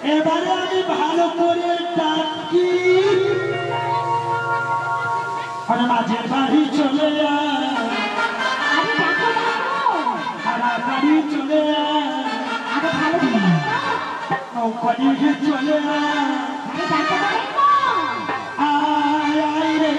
এবারে আমি ভালো করে ডাকি আর মাঝে বাড়ি চলে তাড়াতাড়ি চলে নৌকারি চলে আয় আয় রে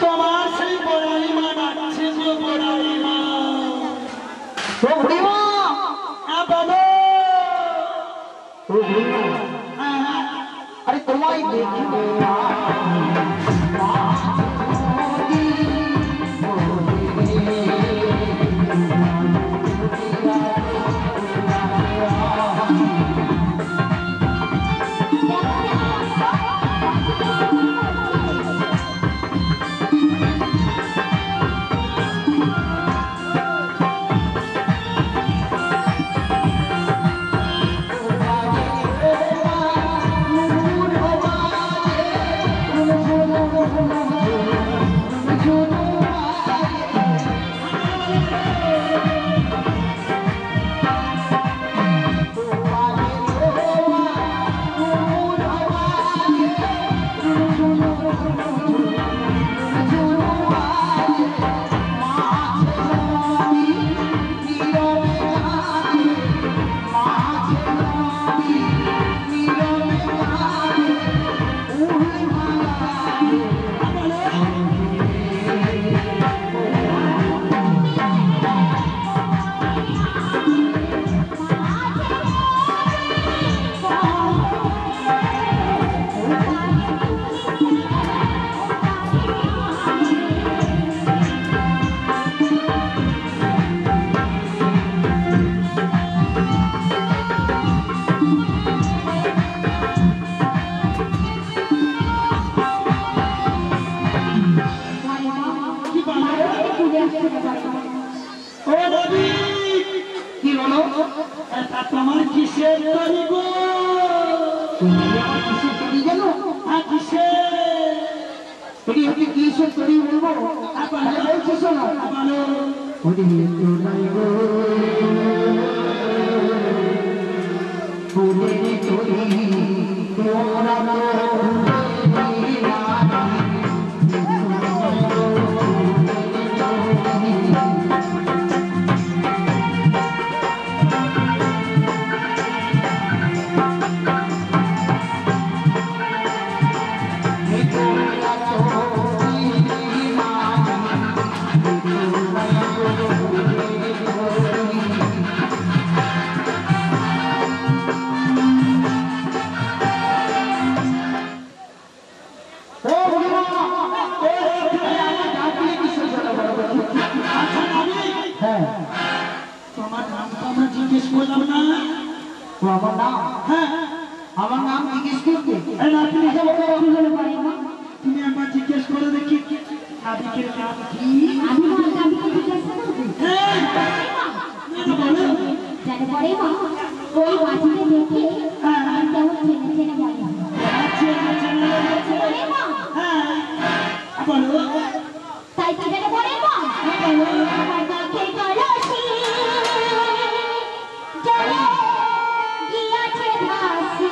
তোমার সেই বড়াই মা ডাকছে গো বড়াই মা বাবা अरे तुम्हारी देखी তোমার কিসের তরি গো? কিসের তরি জানো? হ্যাঁ কিসের? তুমি ওকে কিসের তরি বলবো? বলছি শোনো। ফুলের তরি তোরা আমার নাম জিজ্ঞেস করতে তুমি একবার জিজ্ঞেস করে দেখি নাবিকের নাম কি? তাই কি জানে বলে মা আমার নাকে কলসি জলে গিয়াছে ভাসি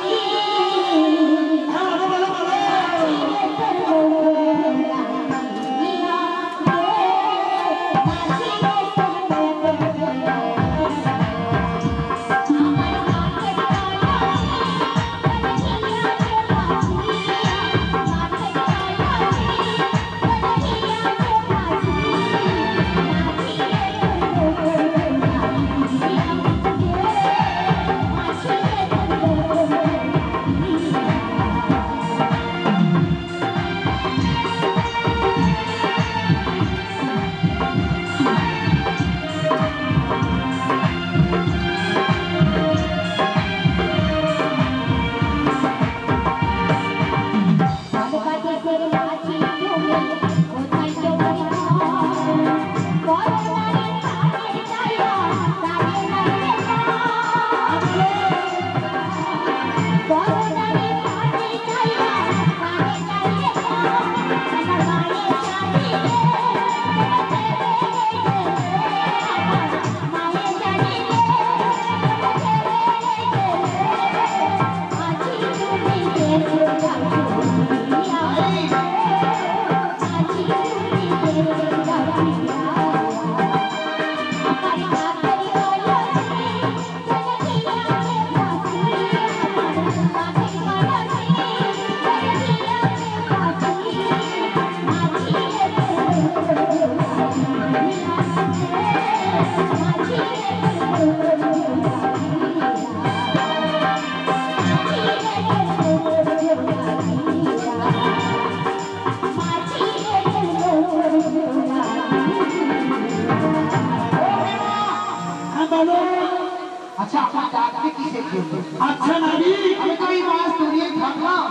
আচ্ছা নাবি আমি তো এই মাছ ধরিয়ে থাকলাম।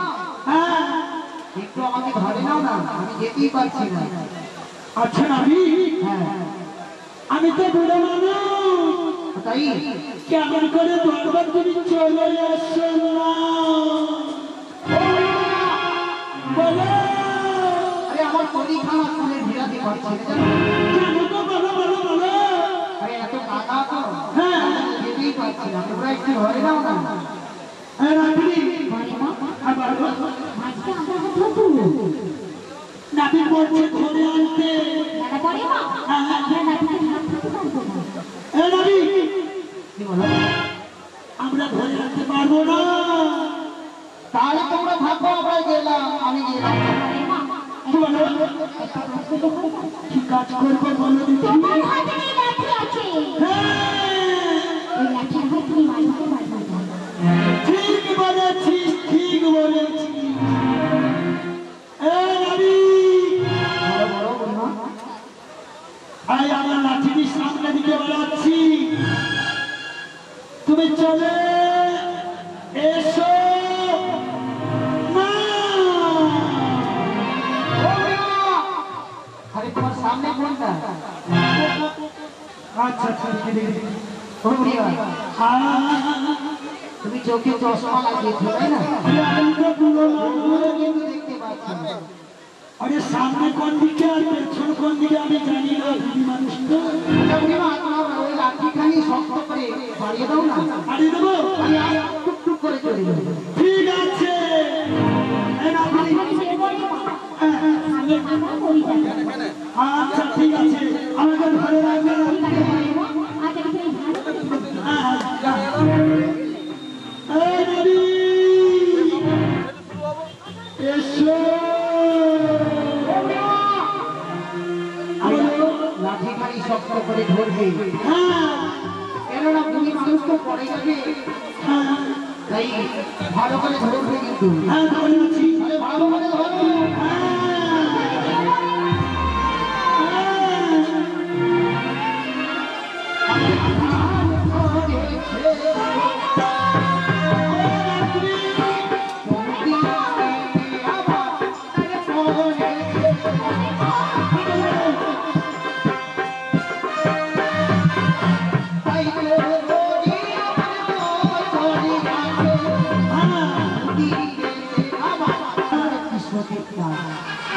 হ্যাঁ একটু আমাকে ধরে নাও না, আমি যেতেই পারছি না। আচ্ছা নাবি হ্যাঁ আমি তো বুড়ো মানুষ, তাই কেমন করে বারবার তুমি চলে আসছো না বলো? আরে আমার কলি খাওয়া স্কুলে ভিড়াতে পারছি না। কেন তো বলো বলো বলো। পাচ্ছি না, তোমরা একটু ঘরে দাও না। রাত্রি ঘরে মা আবার আজকে আমরা হাত ধরবো নাতি বলছে ঘরে আনতে। দাদা পরে মা আমরা নাতিকে হাত ধরতে পারবো না নাবি কি বলো? আমরা ঘরে আনতে পারবো না। তাহলে তোমরা ভাববো আমরা গেলাম, আমি গেলাম। ঘরে মা কি বলো? কি কাজ করবো বলো দেখি। তোমার হাতে এই লাঠি আছে হ্যাঁ, ওই লাঠির হাত তুমি মারতে পারবে না ঠিক বলেছিস, ঠিক বলেছিস। নাবি বলো বলো বুড়িমা। আই আমার লাঠিটি সামনে দিকে বেড়াচ্ছি, তুমি চলে এসো না। ও বুড়িমা! আরে তোমার সামনে কোনটা? আচ্ছা ঠিক আছে। ও বুড়িমা, হ্যাঁ, তুমি চোখে চশমা লাগিয়েছো তাই না? আমি তো পুরো মানুষ। কিন্তু দেখতে পাচ্ছি না। আরে সামনে কোন দিকে আর পেছন কোন দিকে আমি জানি না, বুড়ি মানুষ তো। আচ্ছা বুড়িমা, তোমার ওই লাঠিখানি শক্ত করে বাড়িয়ে দাও না। আরে দেবো, আমি আর টুকটুক করে চলে যাবো। ঠিক আছে। নাবি, সে বলে মা আমি আমরা করি যাবো আচ্ছা ঠিক আছে, আমাকে ধরে রাখবে। ঠিক আছে ঘরে মা আজ আমি এই ভালো করে নাবি এসো। লাঠিখানি শক্ত করে ধরবে, হ্যাঁ কেননা বুড়ি মানুষ তো পড়ে যাবে, হ্যাঁ তাই ভালো করে ধরবে কিন্তু। হ্যাঁ ধরেছি। আরে ভালো করে ধরো।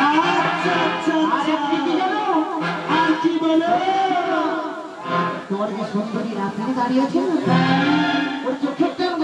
আচ্ছা আচ্ছা আচ্ছা, আর কি বলো? তোমার যে সুন্দরী রাত্রে দাঁড়িয়ে আছে না, ওর চোখের জন্য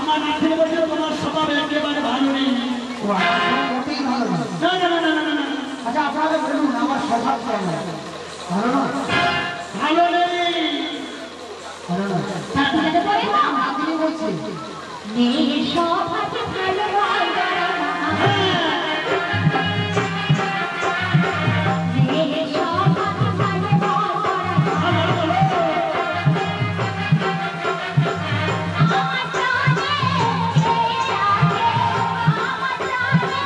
আমার নাতি বলছে তোমার স্বভাব একেবারে ভালো নেই। করতেই ভালো না। না না না না না না, আচ্ছা আপনারা বলুন আমার স্বভাব কেমন? ভালো না? ভালো নেই। ভালো না? তাহলে পরে মা আপনি বলছি মেয়ে সব হাতে ভালো হয় মেয়ে সব হাতে ভালো হয় আমার প্রাণে আমার প্রাণে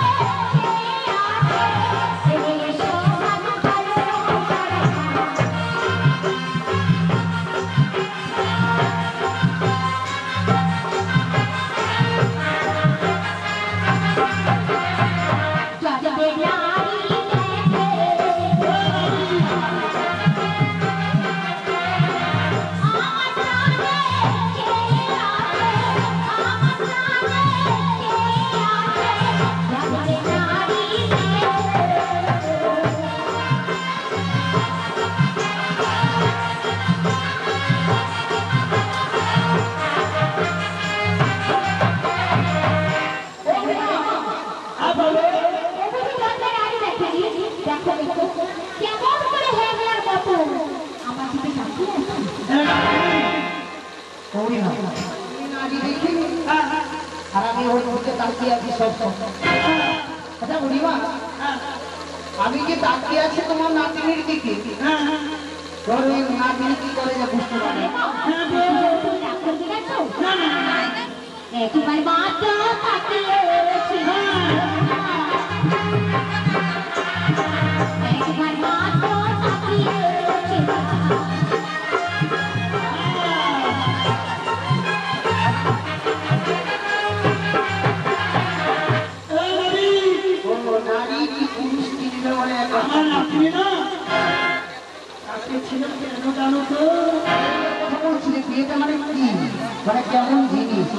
মেয়ে সব হাতে ভালো হয় দেখো দেখো কেমন করে হয়ে গেলার মতো আমার দিকে তাকিয়ে আছে। গৌরীমা আজ দেখিনি আর আমি ওর মধ্যে তাকিয়ে আছি সব সব। আচ্ছা গৌরীমা, আমি যে তাকিয়ে আছি তোমার নাতিনির দিকে, তোর ওই নাতিনি কি করে যা বুঝতে পারে? তুমি ডাক্তার দেখাচ্ছ? একবার মাত্র তাকিয়েছি, একবার মাত্র তাকিয়েছি। নারী কি পুরুষ কিনবে বলে আমার নাতনি না তাকে ছিল কেন জানো তো? কথা বলছিলে বিয়েটা মানে কি, মানে কেমন জিনিস?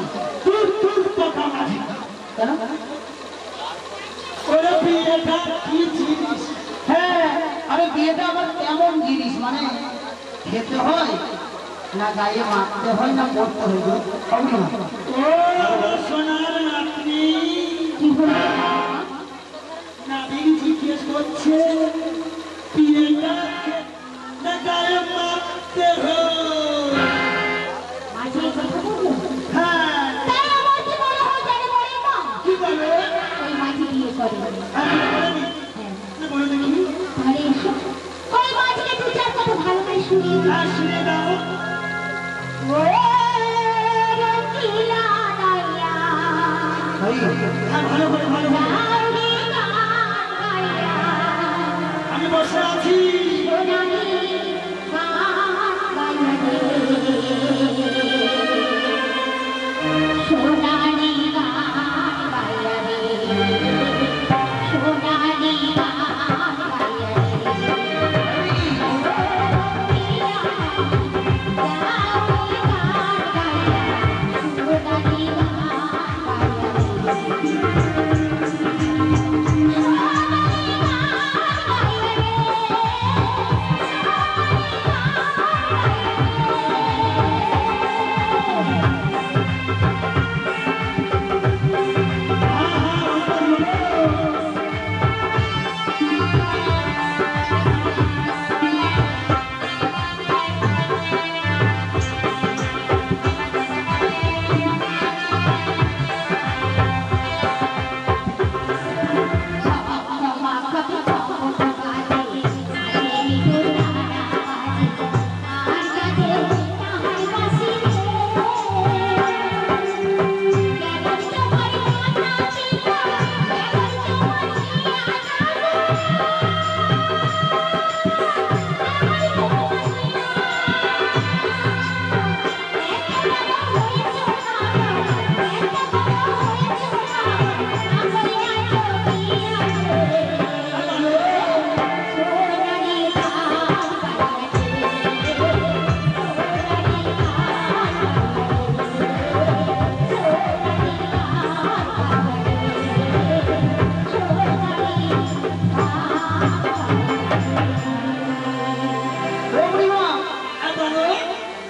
তুই কথা মাঝি কেন? ওরা বিয়েটা কি জিনিস? হ্যাঁ, আরে বিয়েটা আবার কেমন জিনিস, মানে খেতে হয় না গায়ে মাখতে হয় না পড়তে হয়? ও সোনার নাতনি কি বলবো? নাবিক জিজ্ঞেস করছে বিয়েটা না গায়ে মাখতে হয়? মাঝে এই কথা বলবো? হ্যাঁ তাই আমার কি মনে হয় জানো বড়িমা? কি বলে? ওই মাঝে বিয়ে করে। না বলে দেখি। আরে এসো, ওই মাঝে দু চার কথা ভালো করে শুনিয়ে দিই। আর শুনে দাও। ও রঙ্গিলা দাইয়া, হ্যাঁ ভালো করে ভালো করে। রাউরি গান গাইয়া, আমি বসে আছি। সোনালি গান গাইয়া রে, সোনালি গান গাইয়া রে, সোনালি গান গাইয়া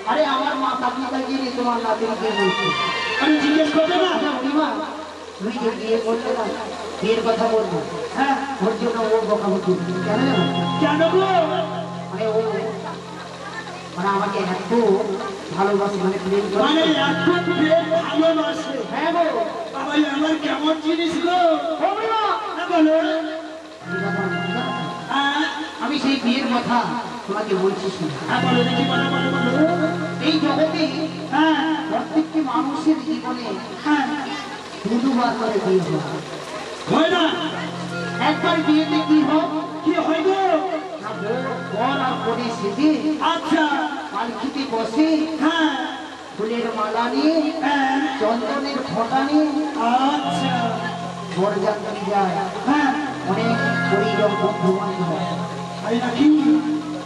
আরে আমার মাথা পিতা গিয়ে তোমার নাতিকে বলছি। আমি জিজ্ঞেস করতে না। আচ্ছা বুড়িমা, তুই যে বিয়ে করলে না, বিয়ের কথা বলবো, হ্যাঁ ওর জন্য ওর বকাবকি কেন জানো? কেন গো? মানে ও মানে আমাকে এত ভালোবাসে, মানে প্রেম করে। মানে এত প্রেম ভালোবাসে। হ্যাঁ গো বাবা আমার কেমন জিনিস গো? ও বুড়িমা, হ্যাঁ বলো। এই কথা আমি বুঝতে পারছি। হ্যাঁ আমি সেই বিয়ের কথা তোমাকে বলছি শুনো। হ্যাঁ বলো দেখি, বলো বলো বলো। এই জগতে হ্যাঁ প্রত্যেকটি মানুষের জীবনে হ্যাঁ দুবার করে বিয়ে হয়। হয় না? একবার বিয়েতে কি হোক, কি হয় গো? না বর আর কনে সেজে আচ্ছা পালকিতে বসে হ্যাঁ ফুলের মালা নিয়ে হ্যাঁ চন্দনের ফোঁটা নিয়ে আচ্ছা বরযাত্রী যায়। হ্যাঁ অনেক পরিজন বন্ধু বান্ধব তাই নাকি?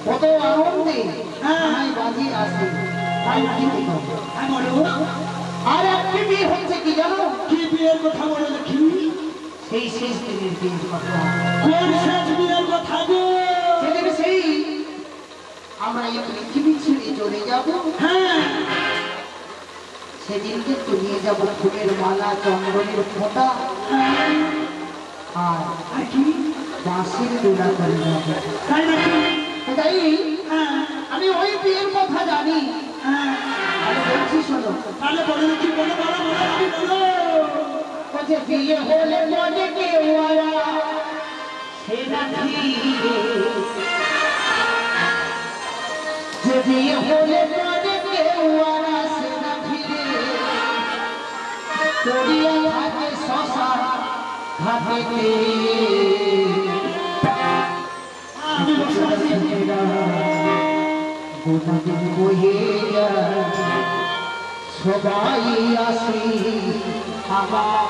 কত আনন্দে হ্যাঁ। গান বাজিয়ে আসে পালকিতে করে। হ্যাঁ বলো। আর একটি বিয়ে হচ্ছে কি জানো? কি বিয়ের কথা বলো দেখি? সেই শেষ দিনের বিয়ের কথা। কোন শেষ বিয়ের কথা গো? সেদিন সেই আমরা এই পৃথিবী ছেড়ে চলে যাব, হ্যাঁ সেদিনকে তো নিয়ে যাব ফুলের মালা চন্দনের ফোঁটা হ্যাঁ আর আর কি? বাঁশির দোলা করে যাবে। তাই নাকি? তাই হ্যাঁ আমি ওই বিয়ের কথা জানি। হ্যাঁ আমি বলছি শোনো, তাহলে বলো দেখি, বলো বলো বলো, আমি বলো। বলছে বিয়ে হলে মনে কেউ সেটা ফিরে, যে বিয়ে হলে মনে কেউ সেটা ফিরে, পড়িয়া থাকে শশা হাতেতে। আমি বসে আছি। সবাই আসি আমার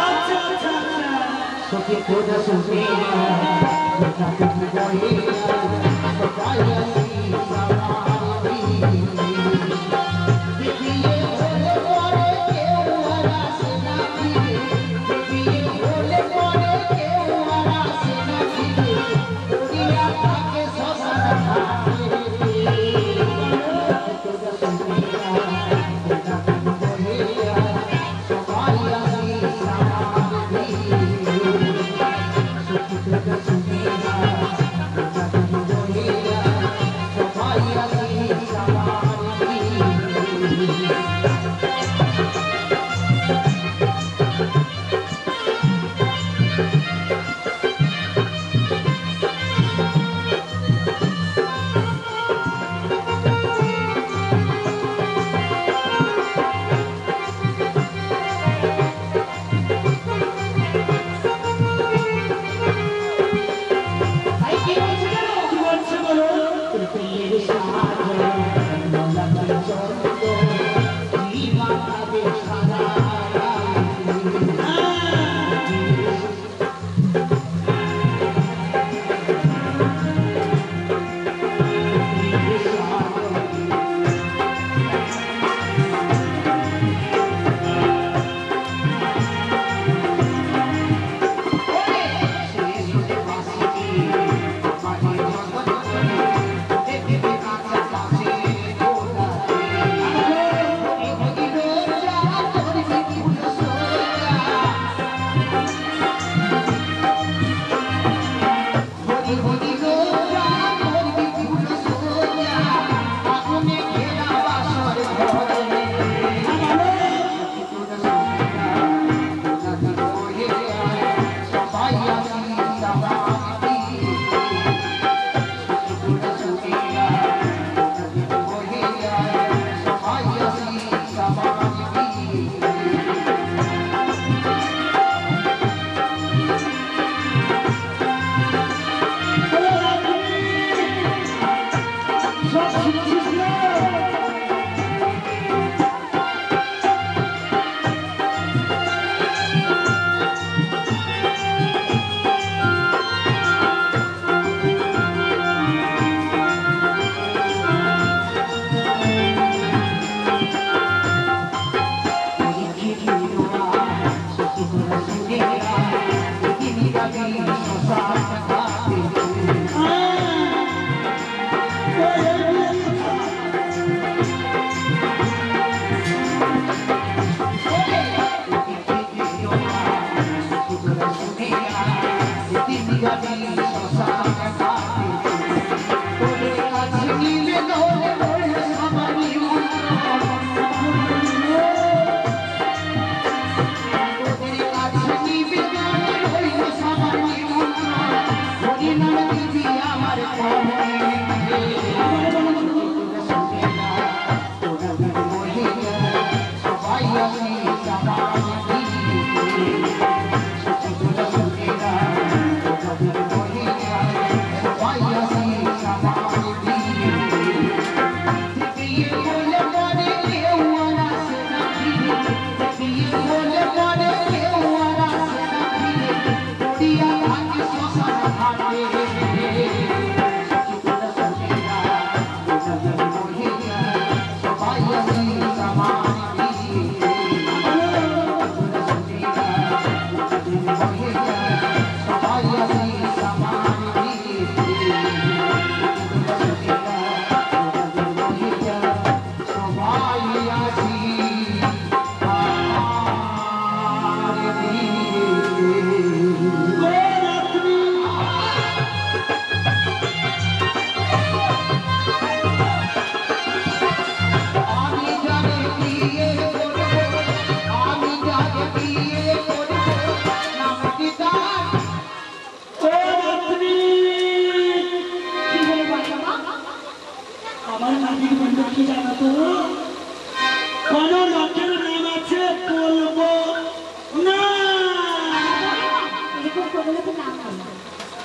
আচ্ছা আচ্ছা আচ্ছা। সখী খোঁজা শুনে সবাই আসি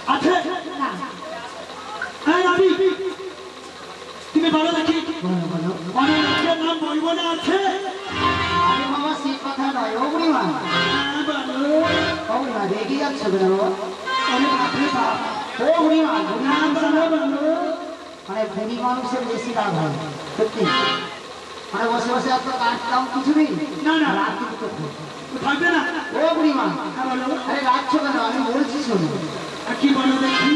আছে না হ্যাঁ আমি তুমি বলো দেখি বলো বলো অনেক লোকের নাম বলবো না আছে আরে বাবা সে কথা নয় ও বুড়িমা হ্যাঁ বলো ও বুড়িমা রেগে যাচ্ছে কেন বাবা? অনেক আছে বাপ। ও বুড়িমা বুড়ি হ্যাঁ মানুষ বলো বলো মানে বুড়ি মানুষের বেশি রাগ হয় সত্যি মানে বসে বসে এত কাটতাম কিছু নেই না, না। রাগ কিন্তু করতে। থাকবে না ও বুড়িমা হ্যাঁ বলো আরে রাখছো কেন আমি বলছি শোনো আর কি বলো দেখি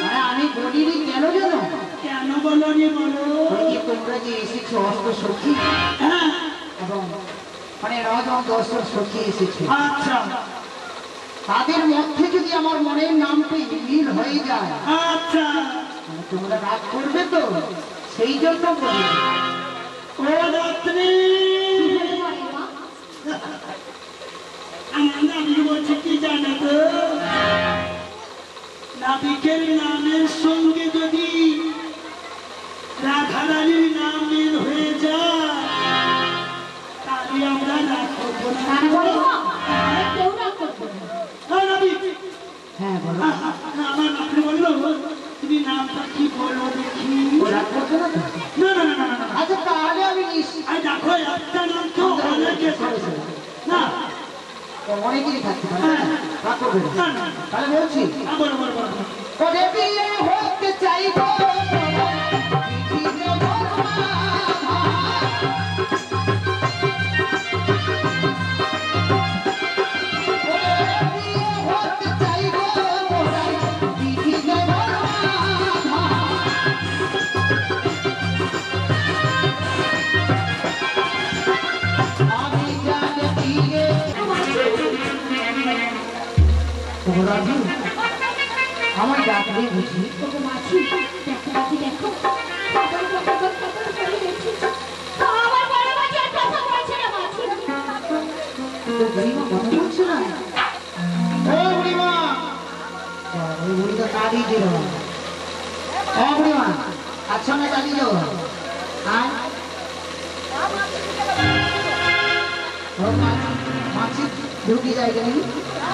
আরে আমি বলিনি কেন জানো কেন বলো নি বলো ওই যে তোমরা যে এসেছো অষ্ট সখী হ্যাঁ এবং মানে রজন দর্শন সখী এসেছে আচ্ছা তাদের মধ্যে যদি আমার মনের নামটি মিল হয়ে যায় আচ্ছা মানে তোমরা রাগ করবে তো সেই জন্য বলি ও রাত্রি বলে মা আমার নাবি বলছে কি জানো তো নাবিকের নামের সঙ্গে যদি রাধারানীর নাম মিল হয়ে যায় তাহলে আমরা রাগ করবো না না বলে মা কেউ রাগ করবে না হ্যাঁ নাবি হ্যাঁ বলো আমার নাতনি বললো তুমি নামটা কি বলো দেখি ও রাগ করবে না তো? না না না না না আচ্ছা তাহলে আমি নিশ্চিত আর দেখো একটা নাম তো অনেকে থাকে। না অনেকেরই থাকতে পারে রাগ করবে না। না না তাহলে বলছি বলো বলো বলো ওরে বিয়ে হতে চাইবো পৃথিবীতে বলবা। ওরে বিয়ে হতে চাইবো পৃথিবীতে বলবা। আমি জানি বিয়ে তোমরা কি আমার ডাকলে বুঝি ওগো মাছি দেখো মাছি দেখো ফাটল ফাটল ফাটল করে গেছে আমার বড় মাছি আর কথা বলছে না মাছি তো বুড়িমা কথা বলছে না ও বুড়িমা ওই বুড়ি তো কাঁদিয়ে দিল ও বুড়িমা আচ্ছা না কাঁদিয়ে যাও আর মাছি ঢুকি যায় কেন